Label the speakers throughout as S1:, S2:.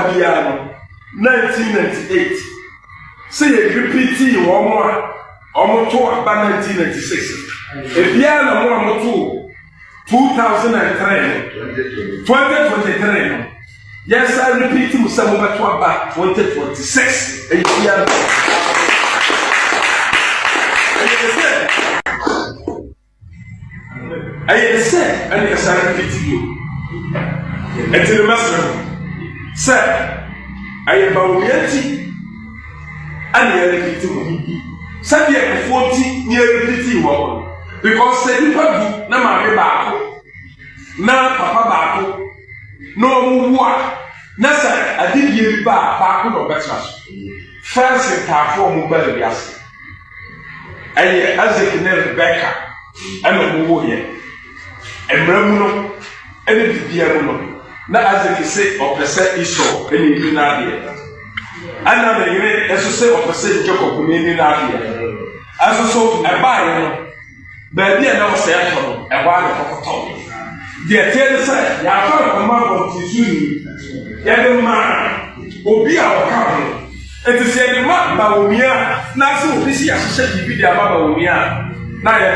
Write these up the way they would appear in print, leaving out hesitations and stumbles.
S1: Babiano 1998. Say a repeat one almost 1996. If you are more 2003, 2023. Yes, I repeat to some about 2026. I said, and yes, I repeat to you. And to the master, sir, I am Baumyati, and I repeat to you. Said 40 near repeating one. Because said you have no mammy back, no papa back, no more. Nasa, I did you back or better. First, in car for mobile gas. And as a canary Becca, and a warrior. And Ramuno, and a Diamuno. Not as they say, or per se is so, any Nadia. Another unit, as you say, or per se joke of Nadia. As so, I buy, but dear no say, and why the top. Dear, tell the side, I found a man of Tizuni, young man, will be our company. And to say the man, Baumia, now so this year, she said, you be the Baumia. Naya.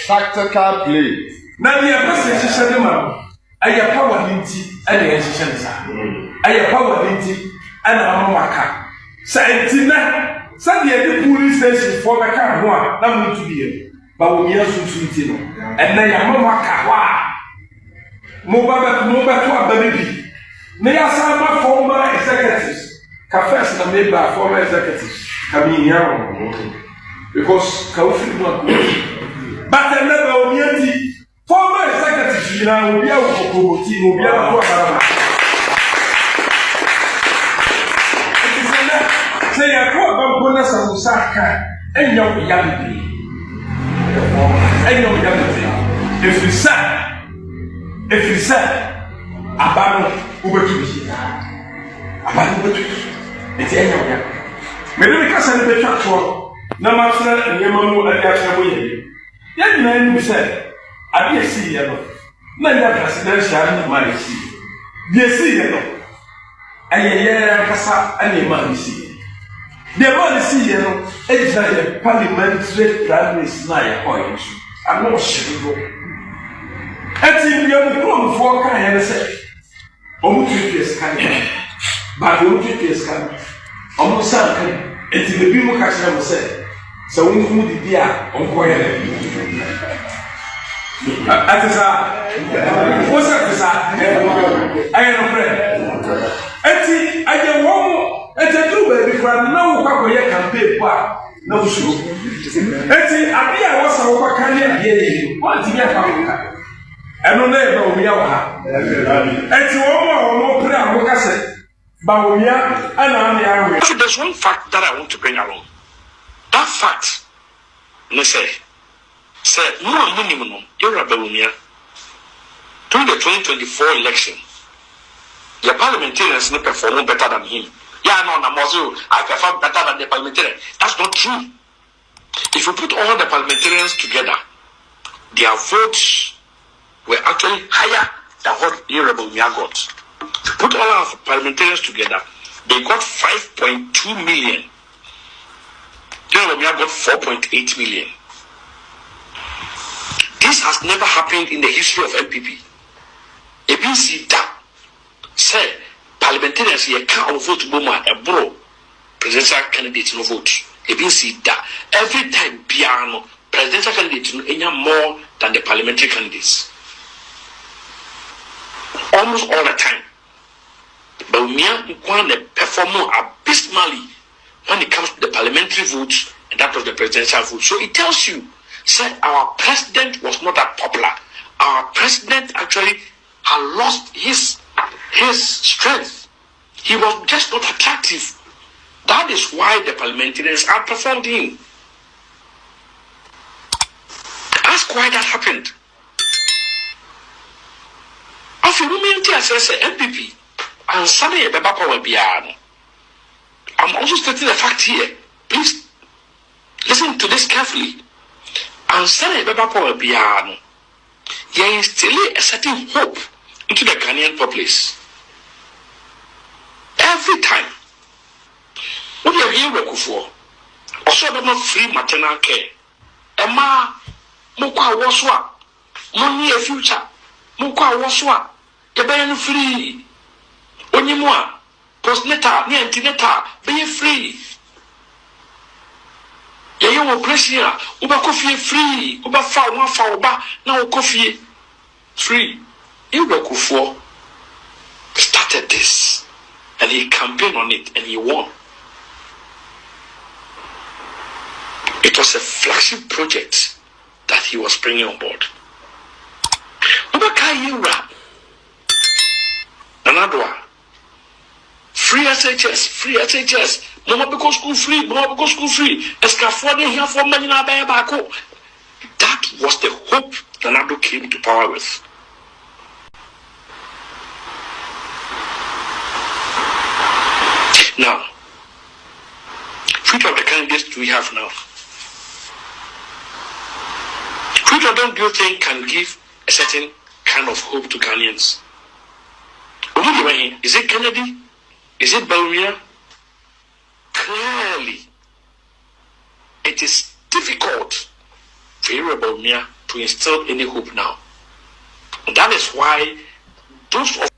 S2: Tactical play.
S1: Now, the person said, I have power ninety, and the answer. I have power ninety, and I'm a waka. Santina, Sunday, the police station for the car, one, to be but we are so sweet, and I am a waka. Mobile, baby. They are some former executives. Cafes are made by former executives. Coming here because Kaufi not good. But another Omiati, former executives, you know, will be out for Kumasi, will be out for Arama. Say, I call Bambonas and Musaka, and young Yambi. And young Yambi. If you said, Abano. About it's any maybe because I be tracked for no master and Yamamu and Yamamu. Young man who said, I be a sea yellow. None of presidential money see. Be a sea yellow. And a Casa and a money see. The money see yellow, it's like a parliamentary primary snare point. I'm not sure. And if you have a problem for kind of say. Almost 3 years coming, but almost 3 years coming. Almost something. Until the people catch them say, so we move the deer on quiet. What's that? I am a friend. I can walk and I do baby crime. No, what can pay part. No, sure. I was a canyon here. What did you have? I don't know about Yawa. And to all more prayer, Bawumia, and I'm the. So there's one fact that I want to bring along. That fact, let's say, no minimum, you're a Bawumia. During the 2024 election, your parliamentarians not perform better than him. Yeah, no, Namozu, I perform better than the parliamentarians. That's not true. If you put all the parliamentarians together, their votes were actually higher than what Honorable Mia got. To put all our parliamentarians together, they got 5.2 million. Honorable Mia got 4.8 million. This has never happened in the history of MPP. ABC that said parliamentarians here can't vote Boma a bro presidential candidate no vote. ABC that every time piano presidential candidate no any more than the parliamentary candidates. Almost all the time. But we are performing abysmally when it comes to the parliamentary votes and that was the presidential vote. So it tells you, said our president was not that popular. Our president actually had lost his strength. He was just not attractive. That is why the parliamentarians outperformed him. Ask why that happened. After women say MPP, and suddenly a Baba will be. I'm also stating the fact here. Please
S3: listen to this carefully. And say Baba piano. You instill a certain hope into the Ghanaian populace. Every time. What do you hear work for? Also, not free maternal care. Emma, Mukwa Waswa, money a future, Mukwa Waswa, the free. Onimwa, postnatal, antenatal, be free. Your operation, Uba coffee free, Uba foul, one foul, now coffee free. Iwekufo started this and he campaigned on it and he won. It was a flagship project that he was bringing on board. Ubaka Nanadwa. Free SHS, Mama because school free, Escafone here for money na bako. That was the hope Nanado came to power with. Now, which of the candidates do we have now? Which of them do you think can give a certain kind of hope to Ghanaians? Is it Kennedy? Is it Bawumia? Clearly, it is difficult for Bawumia to instill any hope now. And that is why those of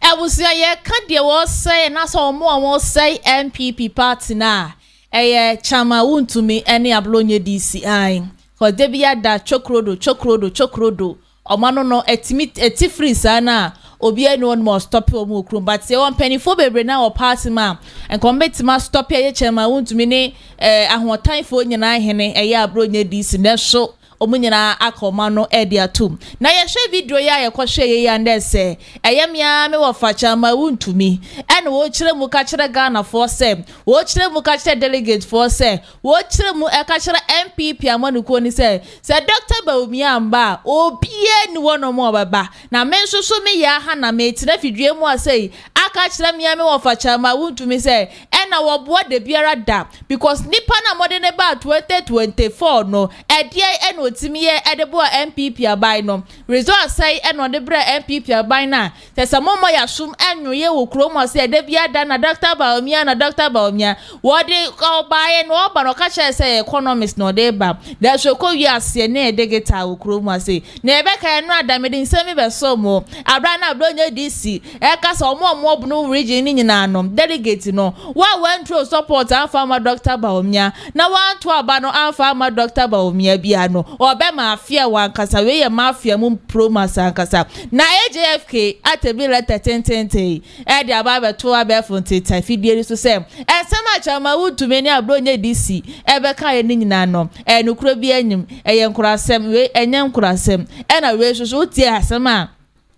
S4: Abusia ye kande wo say na so mo say MPP party na chama Wontumi and Abronye DCI ko de bia da chokrodo omano no eti free sana obi enu on mo stop omo okrum but say one penny for bebre na o party ma and combat ma stop ye chama Wontumi ne ahotan fo nyina hene Abronye DC na so omunyina akoma no ediatum na ye hwe video ya ye kwhwe ye ya ndese eyemia me wo fachama Wontumi ene wo kire mu ka kire Ghana for say wo kire mu ka kire delegate for say wo kire mu e ka kire MPP amanuko ni say Dr. Bawumia amba obie ni wono mo baba na me nsoso me ya ha na me tira fidue mu asai aka kire me wo fachama Wontumi say ena wo bo de biara da because nipa na modern ba 2024 no edie eno otimiye edebo MPP abai no result say eno de bra MPP abai na tesa momo ya sum enwoye wo kromo say de bia da na Dr. Bawumia wo de obai no oba no ka che say economics no de ba da so ko wi ase na edegeta wo kromo say na ebe ka eno adamede nsemi be so mo abra na Abronye DC e ka so mo no region ni nyina no delegate no wa went through support afama Dr. Bawumia na wa to aba no afama Dr. Bawumia bia no obe mafia wankasa we ye mafia mu promise ankasa na AJFK atebi letter 10 e de aba to aba fonte fidie so se ensema chama Wontumi ne Abronye DC ebe ka ye ni nyina no nukuro bi anyim ye nkurasem we enye nkurasem na we so tie asema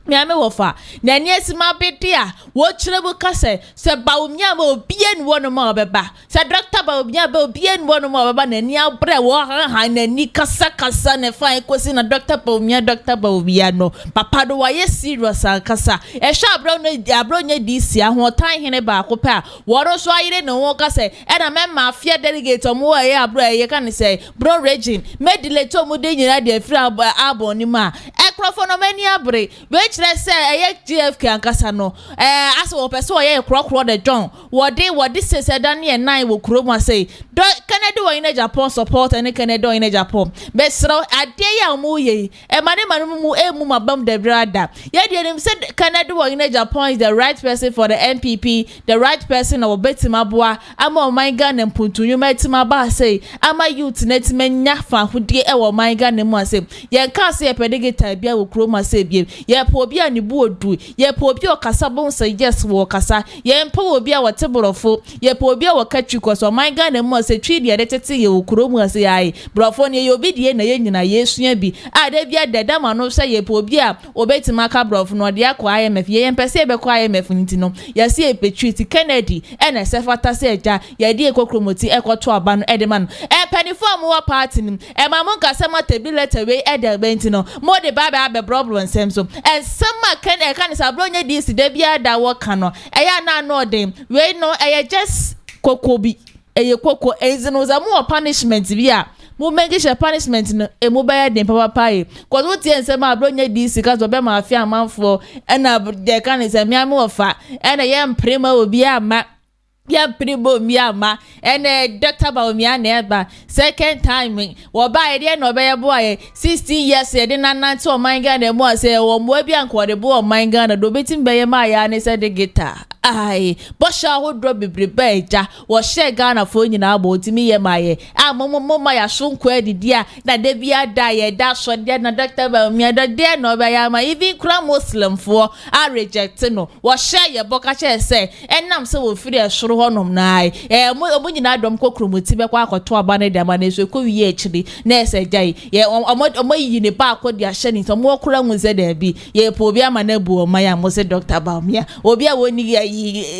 S4: miame wofa na ni esima betia wo kirebu kase se Bawumia ma obie ni wono ma obeba se Dr. Bawumia ba obie ni wono ma obeba na ni abre wo han na ni kasa ne fine kwesi na Dr. Bawumia no papa do wa ye serious kasa e sha Abronye DC ahotan hene ba akopa woro so ayire ne wo kase e na memma afia delegate omo wa ye abro ye kan say bro region medile to mu de nyina de free abon ni ma ekrofo mani abre let's say GFK ankasa no as wo person ye krokro de John wodi say dan ye 9 wo kromo say Kennedy wo in Agyapong support and Kennedy in Agyapong be sro ade ya mu ye mane mu emu mabam de brother ye de dem say Kennedy wo in Agyapong is the right person for the MPP the right person na wo betima boa ama o man Ghana mpuntunyu metima ba say ama youth netimanya fa hodie e wo man Ghana mu say ye ka say pedegeta bia wo kromo say bia ye obi ani bu odu ye po obi okasa bon say yes wo kasa ye mpo obi a woteborofo ye po obi a wakatwiko so man Ghana mu say twi de tete ye okuro mu say ai brofo ne ye obi de na ye nyina ye sua bi a da bia deda ma no say ye po obi a obetima ka brofo no de akwa IMF ye mpese be kwa IMF nti no ye say petwiti Kennedy ena sefata say ja ye de ekokromoti ekoto aba no edeman penifo mu wa party nim ma mo kasa matability we edel benti no mo de baba be problem sem so sama kan Abronye DC de bia da wo kan no eya na no dem we no eya just kokobi koko ezino za mo punishment bi a mo make sure punishment no mo ba den papa e cause what tie nsem Abronye DC cause obe ma afia amanfo na de kan nsem ya me ofa na ye mprema obi ama ya pribo mi ama Dr. Baumia neba second time wo ba ide no be boy 60 years e de nanante o man Ghana mo say wo mo bi anko de bo o man Ghana do betim be ye ma ya ne say de guitar ai bo sha ho dro bibriba eja wo she Ghana fo nyina abo timi ye ma ye mo ma ya sonko adidi a na de bia da ye da so de na Dr. Baumia de no be ya ma even kra Muslim fo a reject no wo she ye boka che say enam se wo firi esoro honom nai mo nyina dom kokromoti be kwa akoto aba ne de ma ne so ko wiye ekiri na ese jai ye omo yi ne ba akodi a hye ni so mo kura nze da bi ye po obi ama na bu o ma ya mo se Dr. Baumia obi a woni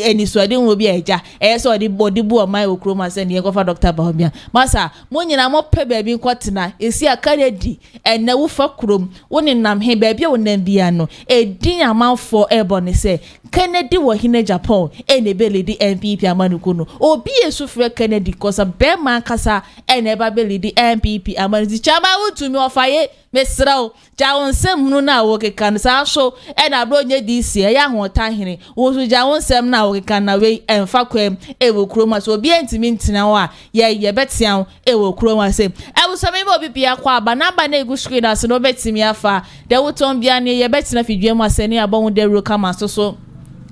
S4: eni so de obi eja so de body bu o ma okroma se ne gofa Dr. Baumia masa mo nyina mo pe ba bi nkotena esi akare di na wo fa krom woni nam he ba bi o nam bia no edin amanfo ebo ne se Kennedy wo hine Agyapong ene beli di MPP amanuku no obi esufre Kennedy kosa be man kasa ene ba beli di MPP amanuku chama Wontumi ofaye mesrao jawonsem no na wo keka sa so ena Abronye DC ya ho tahene wo so jawonsem na wo keka na we emfa kwem ewo kroma so obi entimi ntina wo a ye betian ewo kroma se so me obi bia kwa aba na aba na egu screen as no betimi afa de woton bia ne ye betina fidwe mu asene abon de ro kama so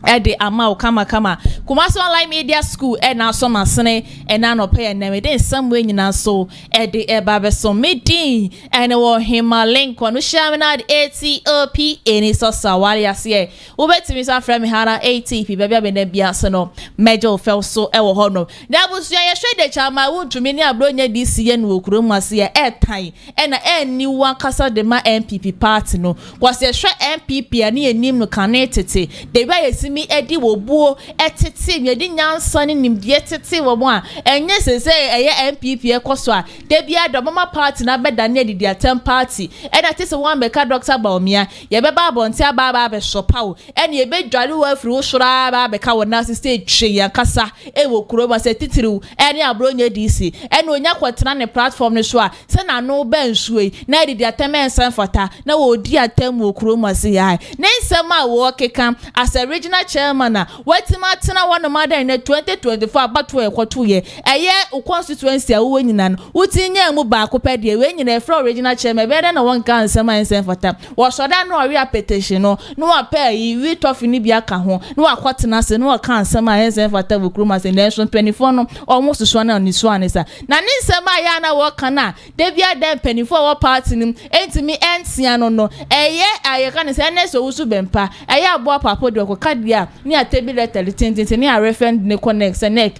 S4: ede ama kama Kumasi Online Media School na so masene na no pay na me den samwe nyina so ede eba be so medin na wo hima link no share na ATOP eni so sawari ase wo betimi so afra me hara ATP bia be na bia so no major fel so e wo ho no na busu ye hwe de chama Wontumi ne Abronye DC ye no okurom ase ye tan na eni wan kasa de ma MPP party no kwase hwe MPP ani enim no kanetete de bia yesimi edi wo buo etete yedi nyansa ne nimdie tete wo mo a enye sese eye MPP ekoso a de bia do mama party na beda ne didi atem party na tese wan beka Dr. Baumia ye beba abonte aba be shopa o ene ye be dware wo afiri wo shora aba beka wo na stage twe ya kasa wo kuroma se titiriu ene Abronye DC ene onya kwotena ne platform ne so a se na no ba nsuoi na didi atem ensan fata na wo di atem wo kuroma se ya ne nsem a wo keka as a regional chairman na wetima tena one mother in 2024 abato ekoto ye eye constituency a wo nyina no wutinye mu ba akopede we nyina fra original chairman be na won kan sema ensen fata wo soda no ori petition no wa pay yi we tofi ni bia ka ho no akotena se no kan sema ensen fata wo kroma se nation 24 no almost so na ni so anisa na ni sema ya na wo kana de bia dem 24 wo party nim entimi entia no eye aye kan se na so wusu bempa eye abo papo de ko kadia ni atebi letter tintin ni a referend ne connect neck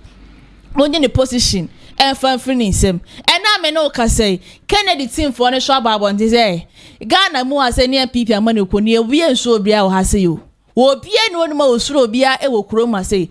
S4: onye ne position fan finisem na me no ka say Kennedy team for ne so ababon dey say Ghana mu ase ne MPP amanuku ne wi enso obia o hase yo obia ne onuma osuro obia wo kuroma say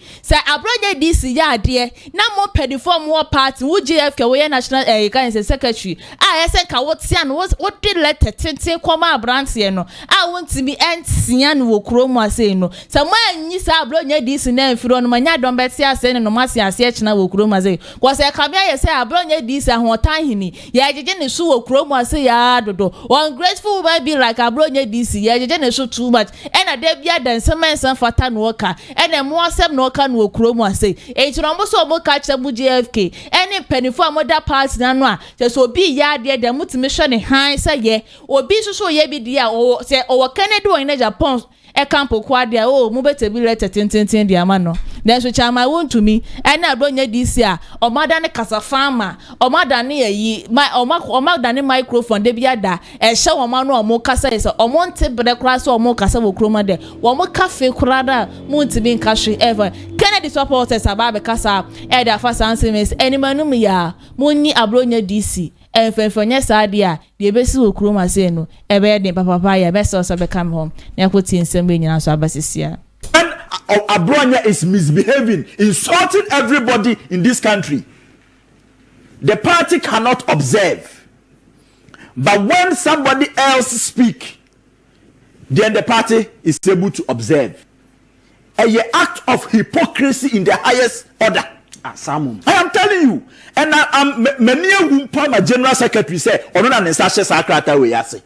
S4: Abronye DC ya ade na mo pediform wo party wo GFK wo national kan secretary ese ka wo tia no wo de letter tintin koma abrantie no wontimi entia no wo kuroma say no mo anyi Abronye DC na mfiro no manya don betia ase no mase ase china wo kuroma say kwa say kabia ye say Abronye DC ahotan hini ya jeje ne so wo kuroma say ya dodo ungrateful will be like Abronye DC ya jeje ne so too much na de bia semensan fata no ka ene mo asem no ka no okromu ase etiro mo so mo ka cha mu GFK ene penifo amoda party na no a se obi ya de de mutimi hwe ne han se ye obi so ye bi dia o se o Kennedy wo in Agyapong campo kwade o mu betebi lete tintin dia ma no na so chama Wontumi ene Abronye DC a o mada ne kasa farmer o mada ne yi o mada ne microphone de bia da hye wo ma no o mo kasa se o mo nte bre kra so o mo kasa wo kroma de wo mo cafe kra da mu ntimi nka hwe ever Kennedy supporters ababe kasa e da fa sansemes eni manum ya munni Abronye DC enfenfonye sadia de besi wo kroma se no ebe de papa ya besi so be come home na kwoti nsem be nyina so abasisia.
S2: When Abronye is misbehaving, insulting everybody in this country, the party cannot observe. But when somebody else speak, then the party is able to observe. A act of hypocrisy in the highest order. Samum. I am telling you. And I'm many my general secretary say, Onona Nesashe Sakrata we yase.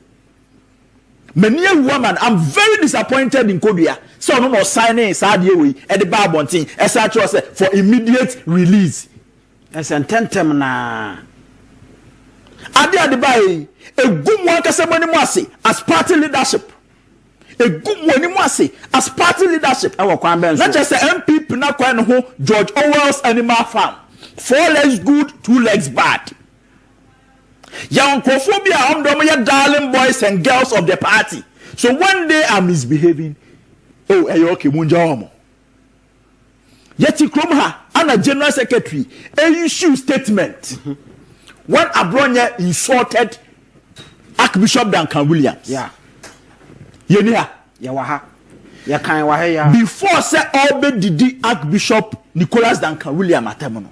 S2: Many a woman, I'm very disappointed in Kodia. So no more signing Sadie at the Barbontin, as I say, for immediate release.
S5: As an tentem na
S2: Adi Adibai, a good one Casamani as party leadership. A good one as party leadership. Not just an MP Pinakwan who George Orwell's Animal Farm. 4 legs good, 2 legs bad. Young Kophobia on your darling boys and girls of the party. So one day I'm misbehaving. Oh, Ayoki Munjaomo. Yet you come her and a general secretary issue statement. When Abronye insulted Archbishop Duncan Williams.
S5: Yeah.
S2: You know,
S5: Yawaha. Ya
S2: before say all the Archbishop Nicholas Duncan Williams Atamono.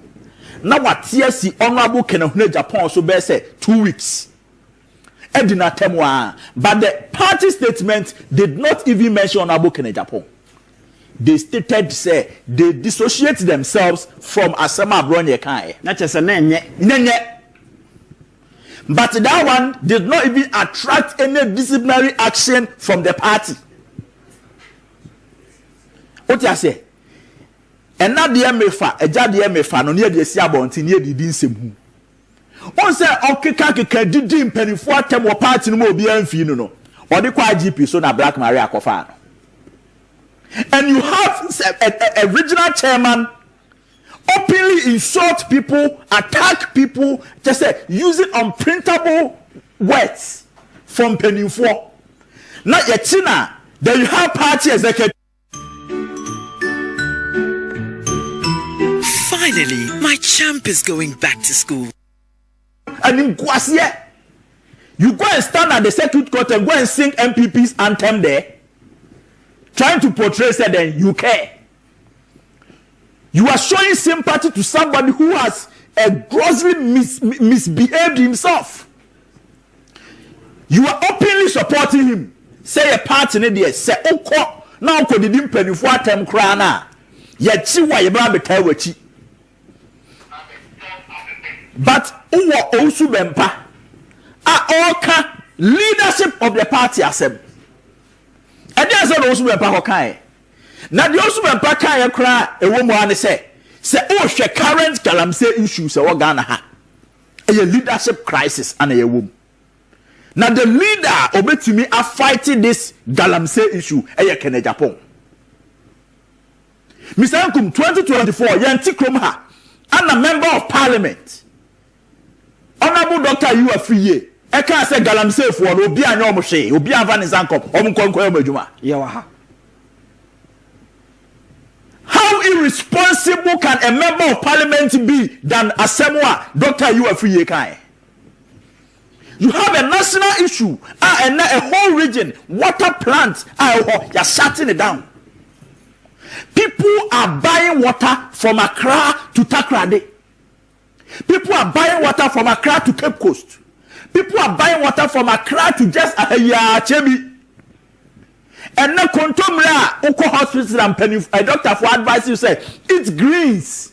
S2: Now what TSC Honorable Kenahune Agyapong so be say 2 weeks. Edina Temwa. But the party statement did not even mention Honorable Agyapong. They stated say they dissociate themselves from Asema Abronye Kai.
S5: Not just a nenye.
S2: But that one did not even attract any disciplinary action from the party. What you say? And now the MFA, a jadi MFA, no near the Siabonti, near the Dinsemu. One say, okay, did him penny for them or party no be no. Or the quiet GP, so na Black Maria Kofano. And you have a regional chairman openly insult people, attack people, just say using unprintable words from penny for. Not yet, China. Then you have party executive.
S6: Finally, my champ is going back to school.
S2: And in Kumasi, you go and stand at the circuit court and go and sing MPP's anthem there, trying to portray that you care. You are showing sympathy to somebody who has grossly misbehaved himself. You are openly supporting him. Say a party in there. Say, oh, now could you didn't penny for them crana? Yet, see why you brought the but who are also bempa are all leadership of the party asem. And there's also bempa okay. Now the also bempa can cry a woman say oh she current galamsey issues a Ghana ha a leadership crisis and a woman. Now the leader obetumi are fighting this galamsey issue a Agyapong. Mr. Ankum 2024 yanti krom ha and a member of parliament. Honorable Dr. You are free. I can't say galamsey for obi anyo she obi anva nizanko omkonko emajuma.
S5: Yawaha.
S2: How irresponsible can a member of parliament be than Asemwa Dr. You are free kai? You have a national issue and a whole region water plant you're shutting it down. People are buying water from Accra to Takrady. People are buying water from Accra to Cape Coast. People are buying water from Accra to just Chebi. And now Kontomra, Oko Hospital and Penny, a doctor for advice you say, eat greens.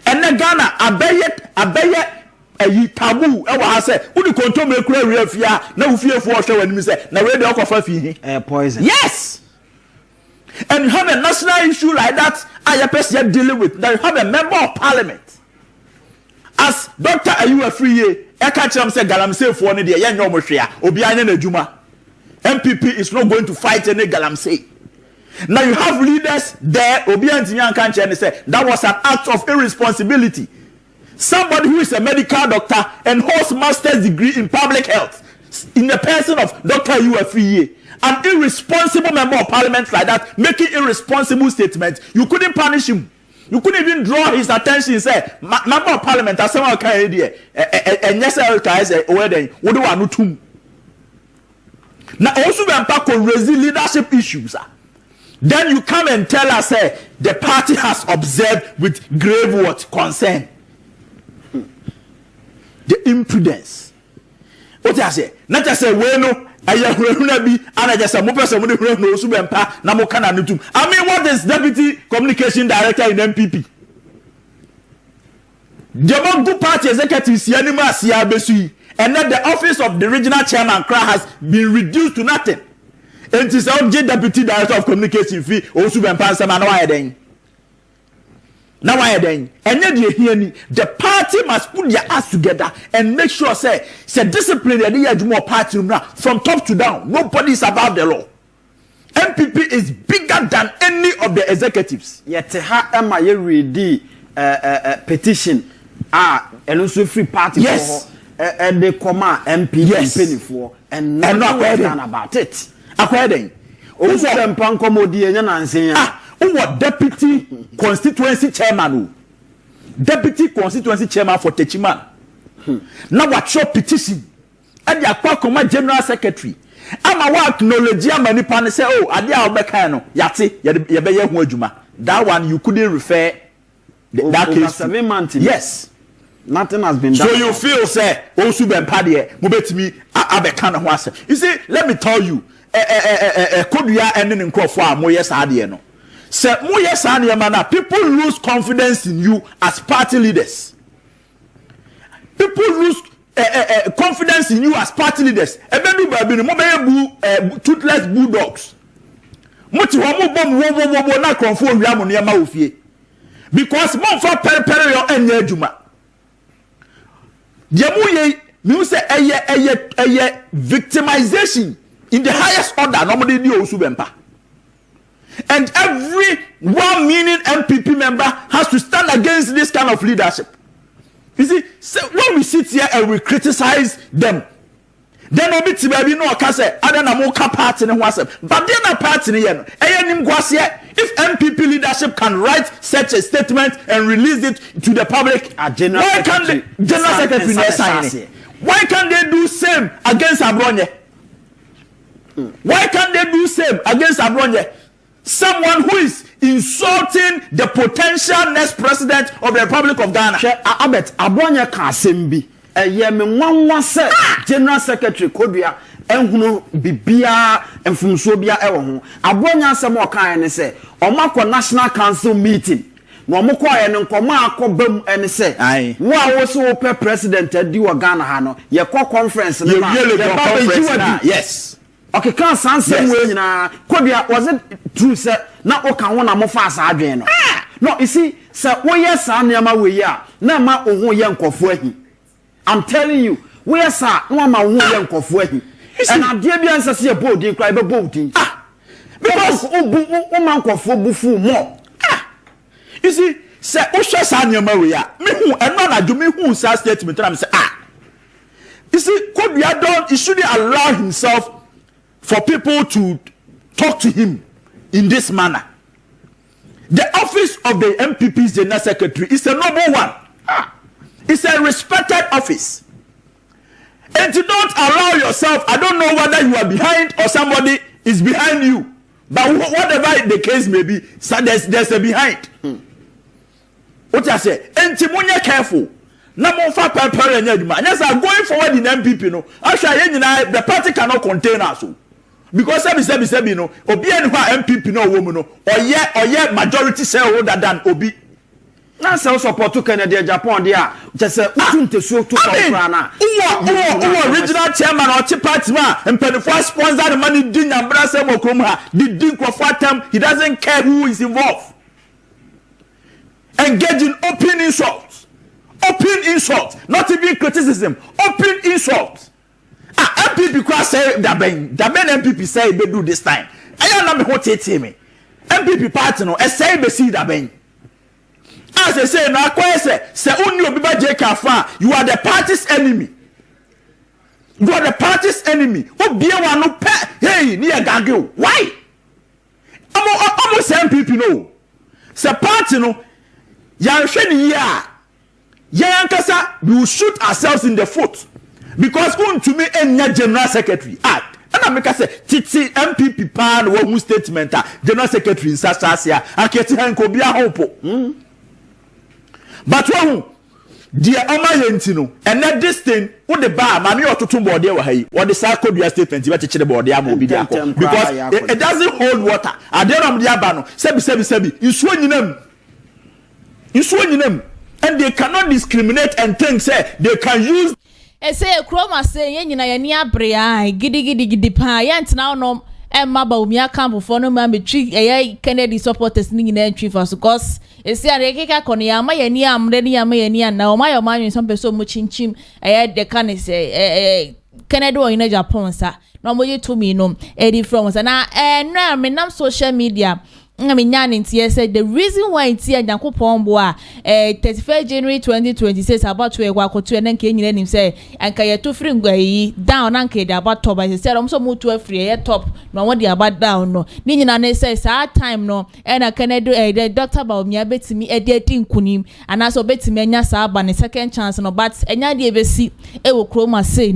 S2: And then Ghana, abeye, a taboo. I say, who do Kontomra create fear? No fear for show when you say, now where the alcohol fee?
S5: Poison.
S2: Yes. And you have a national issue like that, I am dealing with. Now you have a member of parliament. As Dr. Ayu Free, I catch him say galamsey for any day, young Yomoshia, Obiane Nejuma. MPP is not going to fight any galamsey. Now you have leaders there, Obiane Tinyan Kanche, and say that was an act of irresponsibility. Somebody who is a medical doctor and holds master's degree in public health, in the person of Dr. Ayu Free, an irresponsible member of parliament like that, making irresponsible statements, you couldn't punish him. You couldn't even draw his attention. Say, member of parliament, as someone can hear, and yes, I will say, what do I know to? Now, also, when we raise leadership issues, then you come and tell us, say, the party has observed with grave what concern. The impudence. What I say? Not just say, well, no. I mean, what is deputy communication director in MPP? the good party executives anima siabesu, and then the office of the regional chairman has been reduced to nothing. And it is our deputy director of communication fee also been passed some now I then, and then the party must put their ass together and make sure say disciplinary more party from top to down. Nobody is above the law. MPP is bigger than any of the executives.
S5: Yet ha Emma ye read the petition and also free party
S2: yes.
S5: And they come MP penny for and not done about it.
S2: According
S5: also them pankomodi and saying
S2: what deputy constituency chairman deputy constituency chairman for Techiman. Now what your petition and the Akwa general secretary. I'm a acknowledge many pan say oh adia obekano yate yebeye hu adwuma. That one you couldn't refer that case
S5: 7 months.
S2: Yes,
S5: nothing has been done.
S2: So you feel say osu ben pade mo betimi abekano ho ase. You see, let me tell you kodua ene nkrofo a mo yes ade no. Say mo yes ade na people lose confidence in you as party leaders. People lose confidence in you as party leaders. Ebedu baby no mo be toothless bulldogs. Moti ho mo bom wo na konfo owia mo ne ma ofie. Because mo fa pere yo enya adwuma. Je mo ye me say eye victimization in the highest order no mo dey di osu bempa. And every well-meaning MPP member has to stand against this kind of leadership. You see, so when we sit here and we criticize them, then we meet baby no say other na mo ka party ne ho asem. But then a party ne no. If MPP leadership can write such a statement and release it to the public, why can't the general secretary sign it? Why can't they do same against Abronye? Why can't they do same against Abronye? Someone who is insulting the potential next president of the Republic of Ghana.
S5: Abet Abronye ka asembi eye me nwanwa se general secretary kodua enhunu bibia enfumso bia ewo ho. Abronye asem o kan ne se omakọ national council meeting na omukọ ye ne nkọma akọbam ene se wo a wo so pe president adi wo Ghana ha no ye kọ conference ne ma
S2: yes.
S5: Okay, can't answer was it true, sir? Now, okay, one am fast adwin. No, you see, sir, we yes, I never we are. No, ma owo young coffee. I'm telling you, we are sir, no ma owo young coffee. And I dear be answer see a boat, you cry about boating. Because man coffee bufu more.
S2: You see, sir, Osha Sanya Maria, me who and not do me who says statement. I'm say, you see, could be done, he shouldn't allow himself for people to talk to him in this manner. The office of the MPP's general secretary is a noble one. It's a respected office. And to don't allow yourself, I don't know whether you are behind or somebody is behind you. But whatever the case may be, so there's a behind. What I say, and Timonia careful. No more for preparing. Yes, I'm going forward in MPP. No, actually, the party cannot contain us. Because sebi no obi eni ho MPP no wo mu no oye majority shareholder than obi
S5: na say support to Canada Agyapong dia just utunte so to for na
S2: uwa original chairman or chief party man mpedifo sponsor the money din nyambra say mokrom ha the din atem he doesn't care who is involved. Engage in open insults, not even criticism, open insults. MPP cross say that ben MPP say they do this time. I don't know what it me. MPP party no say be see that ben. As I say now, say only obi ba JK you are the party's enemy. You are the party's enemy. Obi one no pe hey near gaggle. Why? Almost MPP no. Say party no. Yan hwe ya. Yan kasa we will shoot ourselves in the foot. Because Wontumi and general secretary act. And I make say titi MPP pan wo statement general secretary in Sasasia and keti han ko bia hopo. But one dear Oma Yentino and that this thing with the bar mami ototo board there wahi or the Sarkodua statement you better the board there mo bi there because it doesn't hold water. Adeno dia ba no sebi you so nyinam And they cannot discriminate and think say they can use.
S4: Say Chroma say yen na ni abrea gidi pa yent na no Emma Baumia camp for no man between Kennedy supporters ning in entry for because say Rekeka Konya ma ye ni amre ni ama ye ni na o ma man some person mu chinchim the can say Kennedy in Agyapong sa no mo ye to me no Eddie from na no me nam social media I mean, said the reason why it's here, Yankopon boa, 31st January 2026, about to a walk to an enking in him say, and Kaya two free down anke about top. I said, I'm so moved to a free top, no what the about down no. Nina says, our time no, and I can do a doctor about me, I bet me a dating kunim, and also bet me a saban a second chance no, but and ya de see, it will chroma say,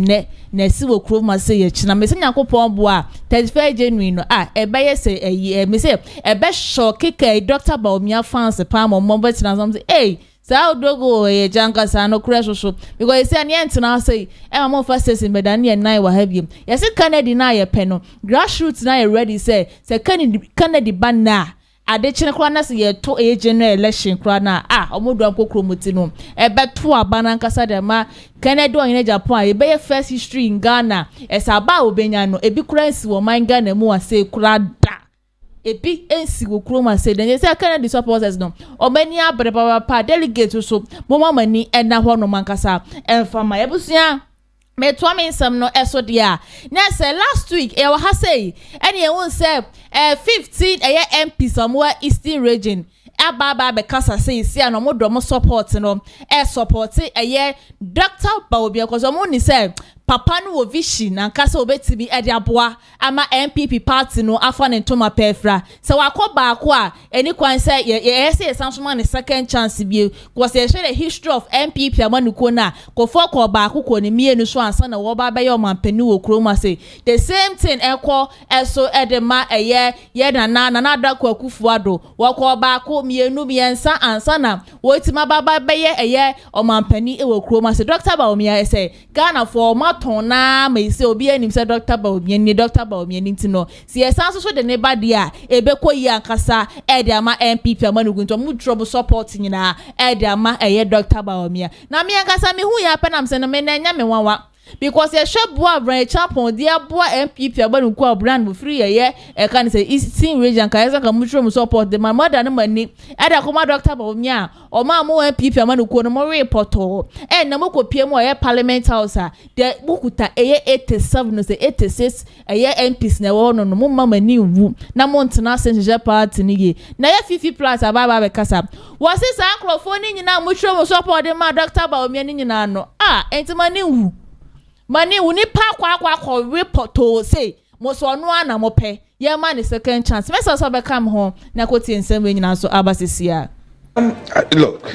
S4: Nessie will chroma say, China, Miss Yankopon boa, 31st January no, a buyer say a year, me say, a best show kick a doctor about me fans a palm or moments and something. Hey, so dogo a janka sano crash so because you say an ant now say I'm more fast in Medani and I will have you. Yes, it can't deny a penno. Grassroots now already say Kennedy banna. Adechine kwana se ye to a general election kwana omodo am kokromotino e beto abana nkasa de ma Kennedy in Agyapong e be first history in Ghana esaba obenya no ebi kransi wo man Ghana mu ase kura da ebi ensi wo kroma say den say Kennedy supporters no omani abreba pa delegate so moma mani ena ho no mankasa enfama ebusia me to me some no eso dia na say last week e wa ha say any won say 15 MP somewhere eastern region ababa be kasa say si no mo do mo support no support Dr. Baobia cause mo ni say papa no vision and kasa obetimi e de aboa ama MPP party no afa ne ntoma pefra so wakoba akwa eni kwan say ye say sansoma ne second chance bi cause ye share the history of MPP amanuko na ko foko ba akoko ne mienu so ansa na wo ba be yo mampani wo kroma say the same thing ekọ eso edema ye na adakwa kufuado woko ba akọ mienu biensa ansa na wo tima baba be ye omampani e wo kroma say Dr. Baomia say Ghana for tona me say obi anim say Dr. Baomia ni ntino si esan so de ne ba dia ebekọ yi ankasa e de ama MPP amanugo nto mu trouble support nyina e de ama Dr. Baomia na me ankasa me hu ya penam say na me na nya me wanwa because ye shebua brand champion dia boa MPP amanugo brand mu free ye can say eastern region ka yesa ka mu trouble support the my mother no mani e da koma Dr. Baomia o ma mo MPP amanugo no mo report na mo kopie mo parliament house de bukuta 87 no say 86 MPs na wo no mo mama ni wu na mo ntena senje party ni ye na ye 50 plus ababa be kasa wo se sa microphone ni nyina mo twa mo support de ma Dr. Baomia ni nyina no entima ni wu mani wu ni pa kwa report say mo so no ana mo pe ye ma ni second chance me so be come home na ko tie nsem we nyina so abasisia.
S7: Look,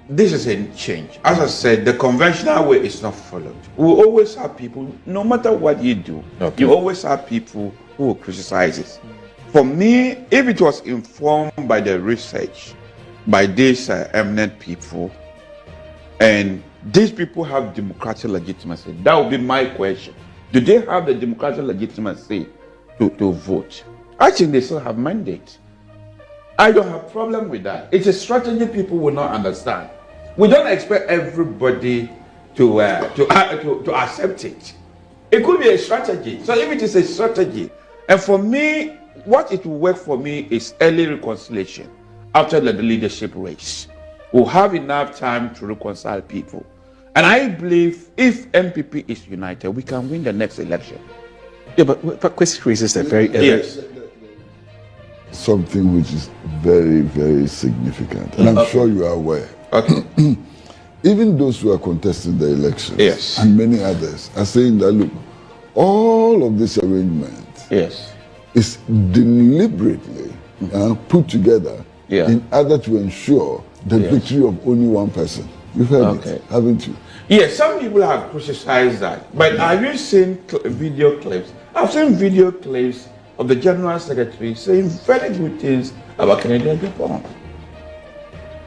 S7: this is a change. As I said, the conventional way is not followed. We will always have people, no matter what you do, you always have people who will criticize it. For me, if it was informed by the research, by these eminent people, and these people have democratic legitimacy, that would be my question. Do they have the democratic legitimacy to vote? I think they still have mandate. I don't have problem with that. It's a strategy people will not understand. We don't expect everybody to accept it. It could be a strategy. So if it is a strategy, and for me, what it will work for me is early reconciliation after the leadership race. We'll have enough time to reconcile people. And I believe if MPP is united, we can win the next election.
S8: Yeah, but question raises a very
S7: yes.
S9: Something which is very, very significant. And I'm sure you are aware.
S7: Okay.
S9: Even those who are contesting the elections,
S7: yes,
S9: and many others are saying that, look, all of this arrangement,
S7: yes,
S9: is deliberately put together in order to ensure the victory of only one person. You've heard it, haven't you?
S7: Yes, some people have criticized that. But have you seen video clips? I've seen video clips of the General Secretary saying very good things about Canadian Agyapong.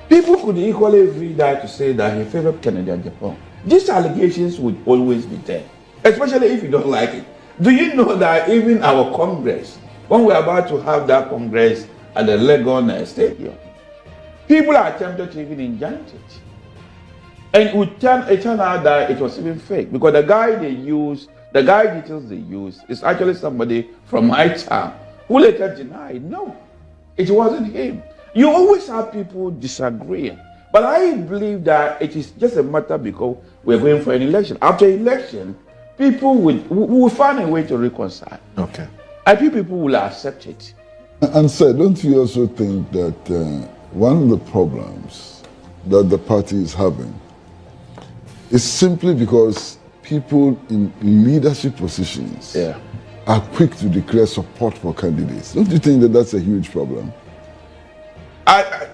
S7: People could equally read that to say that he favored Canadian Agyapong. These allegations would always be there, especially if you don't like it. Do you know that even our Congress, when we're about to have that Congress at the Legon Stadium, People are tempted to even inject it. And it turned out that it was even fake because the guy details they used is actually somebody from my town who later denied, no, it wasn't him. You always have people disagreeing. But I believe that it is just a matter because we're going for an election. After election, people will find a way to reconcile.
S8: Okay.
S7: I think people will accept it.
S9: And sir, don't you also think that one of the problems that the party is having is simply because people in leadership positions are quick to declare support for candidates? Don't you think that that's a huge problem?
S7: I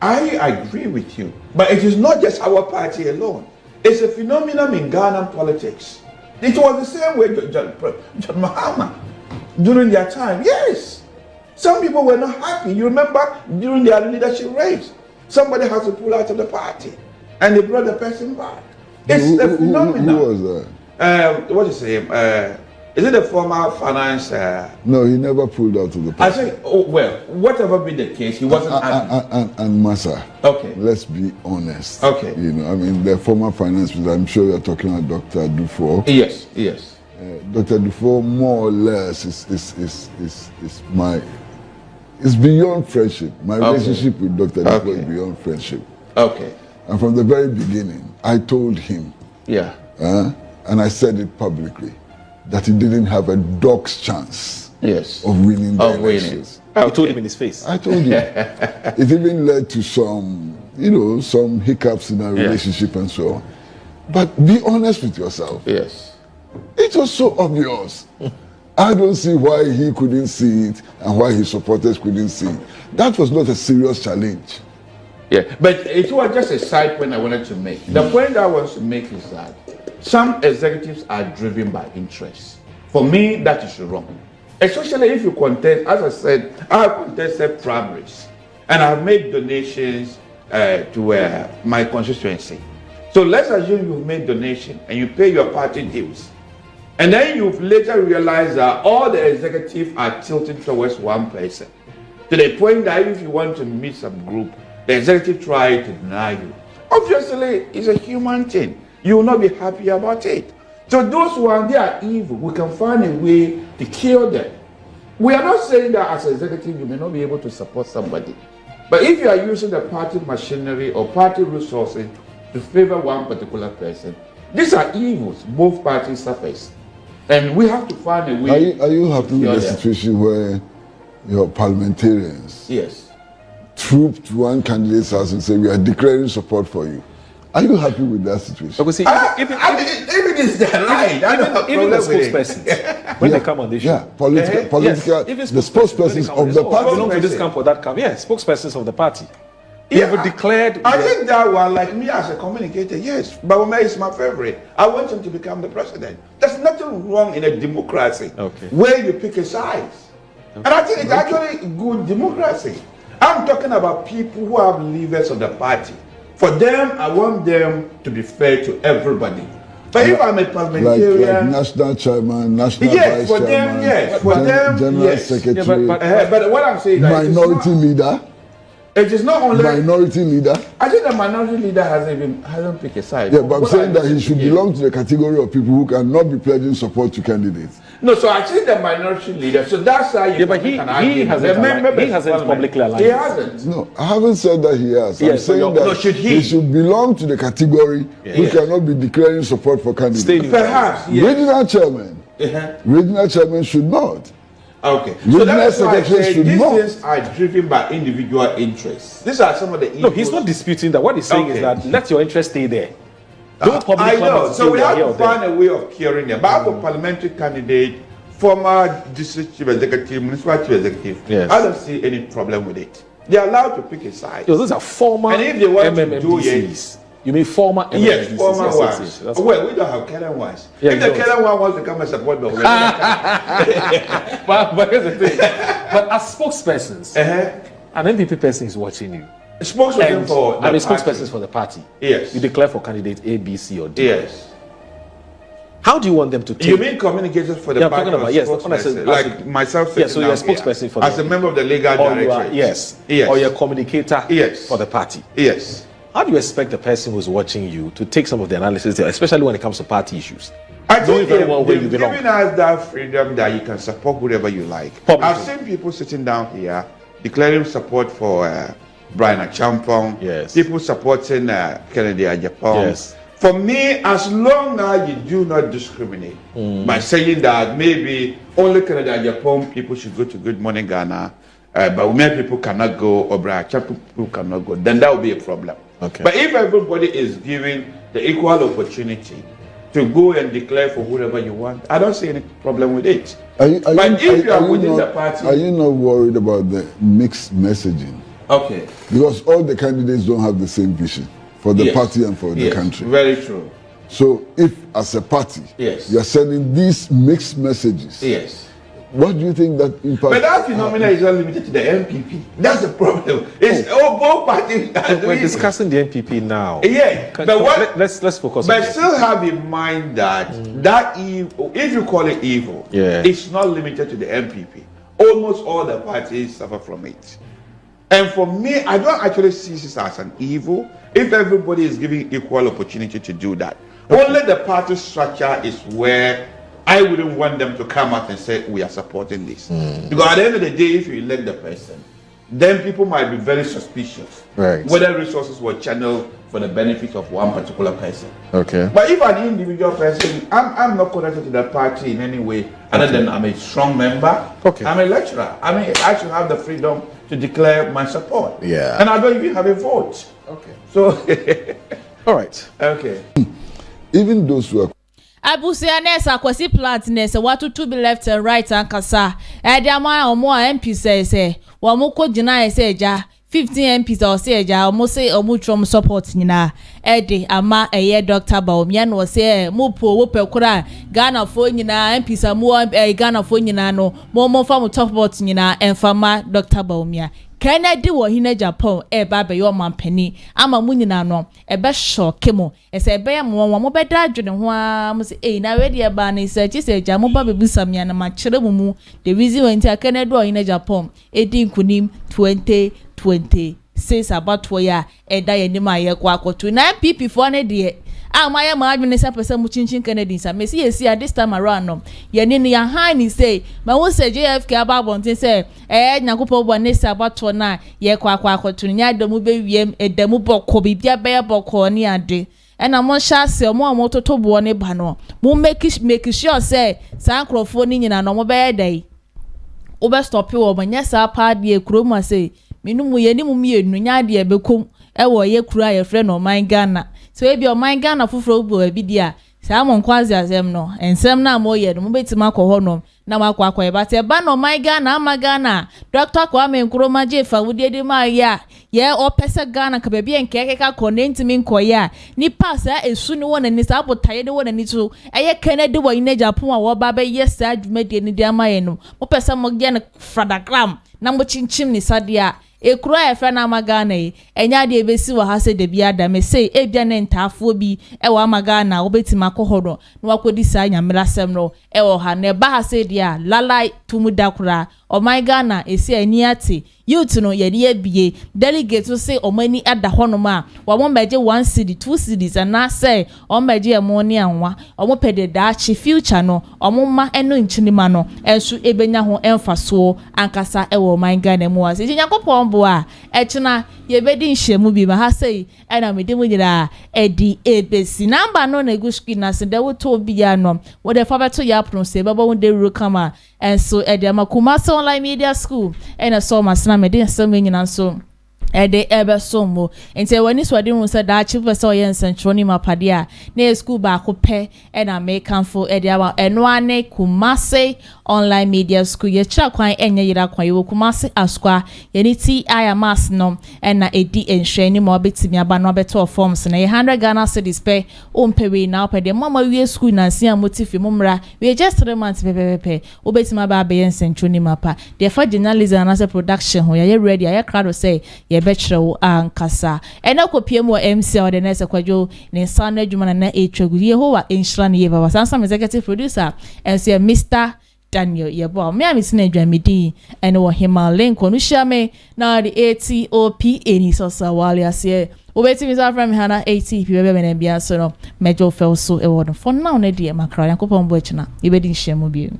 S7: agree with you, but it is not just our party alone. It's a phenomenon in Ghanaian politics. It was the same way John Mahama during their time. Yes, some people were not happy. You remember during their leadership race, somebody has to pull out of the party, and they brought the person back. It's a phenomenon.
S9: Who was that?
S7: What is his name? Is it the former finance?
S9: No, he never pulled out of the party.
S7: I think, whatever be the case, he wasn't.
S9: And Massa.
S7: Okay.
S9: Let's be honest.
S7: Okay.
S9: You know, I mean, the former finance minister, I'm sure you're talking about Dr. Dufour.
S7: Yes.
S9: Dr. Dufour, more or less, is beyond friendship. My relationship with Dr. Dufour is beyond friendship.
S7: Okay.
S9: And from the very beginning, I told him.
S7: Yeah.
S9: And I said it publicly, that he didn't have a dog's chance of winning the elections.
S8: You told him in his face.
S9: I told you. It even led to some hiccups in our relationship and so on. But be honest with yourself.
S7: Yes.
S9: It was so obvious. I don't see why he couldn't see it and why his supporters couldn't see it. That was not a serious challenge.
S7: Yeah, but it was just a side point I wanted to make. The point I want to make is that some executives are driven by interest. For me, that is wrong. Especially if you contest, as I said, I have contested primaries and I have made donations to my constituency. So let's assume you've made donation and you pay your party dues. And then you've later realized that all the executives are tilting towards one person. To the point that if you want to meet some group, the executive tries to deny you. Obviously, it's a human thing. You will not be happy about it. So those ones, they are evil. We can find a way to kill them. We are not saying that as an executive, you may not be able to support somebody. But if you are using the party machinery or party resources to favor one particular person, these are evils both parties suffer. And we have to find a way.
S9: Are you happy with the situation where your parliamentarians trooped one candidate's house and say, we are declaring support for you? Are you happy with that situation?
S8: Because
S7: even is that right?
S8: Even the spokespersons, when they come on this show,
S9: political, the spokespersons of the party
S8: belong to this camp or that camp. Yes, spokespersons of the party. They have declared.
S7: I think that one, like me as a communicator, yes, Bawumia is my favorite. I want him to become the president. There's nothing wrong in a democracy where you pick a side, and I think it's actually good democracy. I'm talking about people who have leaders of the party. For them, I want them to be fair to everybody. But if I'm a parliamentarian,
S9: like national chairman, national vice
S7: for
S9: chairman,
S7: them, for them,
S9: general secretary,
S7: but what I'm saying,
S9: minority leader.
S7: It is not only
S9: minority leader.
S7: I think the minority leader hasn't picked a side.
S9: Yeah, but I'm saying that he should belong to the category of people who cannot be pledging support to candidates.
S7: No, so I think the minority leader. So that's how you.
S8: Yeah, but he hasn't publicly aligned.
S7: He hasn't.
S9: No, I haven't said that he has. I'm saying that he should belong to the category who cannot be declaring support for candidates.
S7: Perhaps.
S9: Regional chairman. Regional chairman should not.
S7: Okay.
S9: So that's why I say
S7: these things are driven by individual interests. These are some of the.
S8: No, he's not disputing that. What he's saying is that let your interest stay there. Don't publicly.
S7: I know. So we have to find a way of curing them. But for parliamentary candidate, former district chief executive, municipal chief executive, I don't see any problem with it. They are allowed to pick a side.
S8: Those are former.
S7: And if they want to do it.
S8: You mean former MMDCs?
S7: Yes, former ones. Well, we don't have current ones. If the current one wants to come and support the
S8: but here's the thing. But as spokespersons, an MPP person is watching you.
S7: Spokesperson for the
S8: spokespersons for the party.
S7: Yes.
S8: You declare for candidate A, B, C, or D.
S7: Yes.
S10: How do you want them to take?
S7: You mean communicators for the party?
S10: I'm talking about, yes,
S7: spokesperson, like myself.
S10: Yes, so you're a spokesperson for
S7: as a member of the legal directorate.
S10: Yes. Or you're a communicator for the party.
S7: Yes.
S10: How do you expect the person who's watching you to take some of the analysis there, especially when it comes to party issues?
S7: I think
S10: very well where you belong.
S7: Giving us that freedom that you can support whoever you like. I've seen people sitting down here declaring support for Brian Agyapong.
S10: Yes.
S7: People supporting Kennedy Agyapong.
S10: Yes.
S7: For me, as long as you do not discriminate by saying that maybe only Kennedy Agyapong people should go to Good Morning Ghana, but women people cannot go, or Brian Agyapong people cannot go, then that will be a problem.
S10: Okay.
S7: But if everybody is given the equal opportunity to go and declare for whoever you want, I don't see any problem with it. But if you are within the party,
S9: are you not worried about the mixed messaging?
S7: Okay.
S9: Because all the candidates don't have the same vision for the party and for the country.
S7: Very true.
S9: So if as a party you are sending these mixed messages, what do you think that impact?
S7: But that phenomenon is not limited to the MPP. That's the problem. It's both parties.
S10: We're discussing the MPP now.
S7: Yeah, but
S10: let's focus.
S7: But still have in mind that that evil, if you call it evil, it's not limited to the MPP. Almost all the parties suffer from it. And for me, I don't actually see this as an evil if everybody is given equal opportunity to do that. Only the party structure is where I wouldn't want them to come out and say we are supporting this. Because at the end of the day, if you elect the person, then people might be very suspicious whether resources were channeled for the benefit of one particular person.
S10: Okay.
S7: But if an individual person, I'm not connected to the party in any way other than I'm a strong member.
S10: Okay.
S7: I'm a lecturer. I mean, I should have the freedom to declare my support.
S10: Yeah.
S7: And I don't even have a vote.
S10: Okay.
S7: So.
S10: All right.
S7: Okay.
S9: Even those who are
S4: Abusia nessa kwasi plant nessa watu to be left and right and kasa e dia ma omo MP say wo mo ko gina say ja 15 MPs or say ja omo say omo trom support nyina e de ama eye Dr. Bawumia no say mo po wo pekura Ghana fo nyina MPs amu Ghana fo nyina no mo fa mo support nyina enfama Dr. Bawumia Kennedy wo hina Agyapong ba be yo mampani ama mu nyina no be shock mo ese be mo be da adwene ho a mo se na we de ba na se chi se ja mo ba be busamia na ma kire mu the reason when Kennedy wo hina Agyapong edin kunim 2026 about ya da ye ni ma ye kwa akoto na PP for ne de amaya ma adwene se pese mu chinchin Kennedy sa me see yesi at this time around no ye ni ya han ni say ma wo se JFK ababontin say nyakopo bo ne se abato na ye kwa akoto nya adamu be wiem edamu bokko bibia be bokko ni ade ena mo sha se mo totobo ne ba no mo make sure say san crofo ni nyina no mo be dai o be stop wo manya sa pa de kuroma say minum ye ni mu mienu nya de bekom wo ye kura ye frɛ no man Ghana so ebi o man Ghana foforo bu abidia sa mo nkwazi asem no ensem na mo ye no mo betima akɔ no na makwa e ba te ba no man Ghana ama Ghana Dr. Kwame Nkrumah jefa wudie de ma ya ye o pese Ghana ka bebia nkeke ka konentimi nkoye a ni pasa esu ni wona ni sa botaye de wona ni so eye Kennedy wo ina Agyapong a wo ba be yes adwumade ni de ama ye no mo pese mo gye na fradagram na mo chinchim ni sadia ekura efe na Ghana yi enya de ebesi wa ha se de bia da me sei ebia ne ntafo bi e wa Ghana obetima kohodo na wakodi sa nyamerasem no e wo ha ne ba ha se dia lalai tumuda kura o Ghana esi ani ate youth no ye de bie delegate say o mani ada hono ma wa mo meje 1 city 2 cities and say o meje e mo ni anwa o mo pede da chi future no o mo ma eno nchinima no enso ebenya ho emfaso ankasa e wo Ghana mu ase Yakopon bo a echina ye bedi nhwemu bi ma ha sei ena me de mu nyira edi ebesi number no na guski na se de wo to bia no wo de fa beto ya pro se baba wo de ru kama enso edi Kumasi online media school ena so masna me de nsem nyina so ede ebe so mo ente wani so de hu se da chi person ye nsentroni mapade a na school ba ko pe ena me kanfo ede awa eno ane Kumasi online media school ye tra kwan enye yira kwan ye Kumasi askwa ye ni ti ayamas no ena edi enhwani mo betimi aba no beto forms na ye 100 Ghana cedis pe ompewe na opede mama wie school na sia motifi mumra we just 3 months pepepe obetimi aba be nsentroni mapa de fa journalism and as production ho ye ready ye crowd say ye ye bɛkyerɛ wo ankasa ɛna kopie mu MC or the next kwadwo ne nsa na adwuma na etwagu Yehowa enhyira ne ye baba sansa executive producer MC Mr Daniel Yebo me am sina adwamedi ene wo Himal link onu hia me na the ATOP eni so wale ase obeti mi sa from hana ATP bebe na bia so no mejo fel so e wo no for now na die makra yakopon bo achina ibedi nhia mu bi